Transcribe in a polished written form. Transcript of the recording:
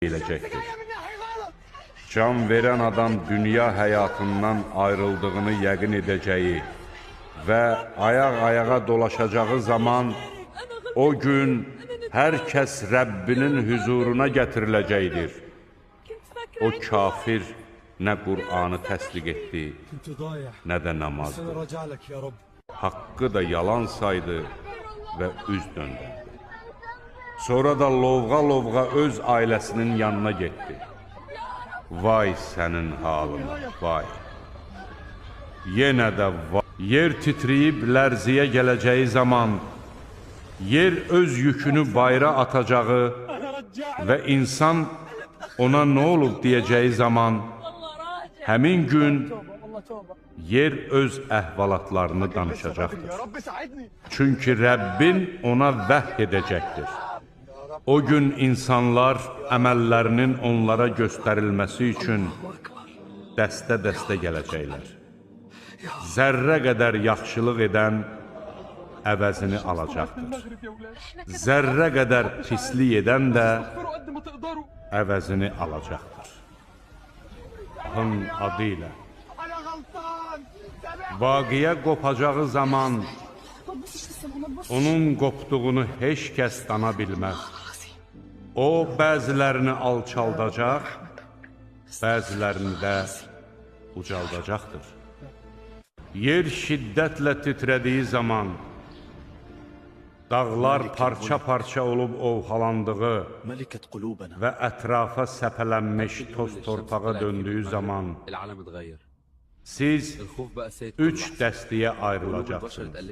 edəcəkdir. Can verən adam dünya həyatından ayrıldığını yəqin edəcəyi və ayaq-ayağa dolaşacağı zaman o gün hər kəs Rəbbinin hüzuruna gətiriləcəkdir. O kafir nə Qur'anı təsdiq etdi, nə də namazdı. Haqqı da yalan saydı və üz döndürdü. Sonra da lovğa-lovğa öz ailəsinin yanına getdi. Vay sənin halına, vay! Yenə də vay! Yer titriyib lərziyə gələcəyi zaman, yer öz yükünü bayra atacağı və insan ona nə olub deyəcəyi zaman, həmin gün yer öz əhvalatlarını danışacaqdır. Çünki Rəbbin ona vəhy edəcəkdir. O gün insanlar əməllərinin onlara göstərilməsi üçün dəstə-dəstə gələcəklər. Zərrə qədər yaxşılıq edən əvəzini alacaqdır. Zərrə qədər pislik edən də əvəzini alacaqdır. Allahın adı ilə vaqiyə qopacağı zaman onun qopduğunu heç kəs dana bilməz. O, bəzilərini alçaldacaq, bəzilərini də ucaldacaqdır. Yer şiddətlə titrədiyi zaman, dağlar parça-parça olub ovxalandığı və ətrafa səpələnmiş toz torpağa döndüyü zaman, siz 3 dəstəyə ayrılacaqsınız.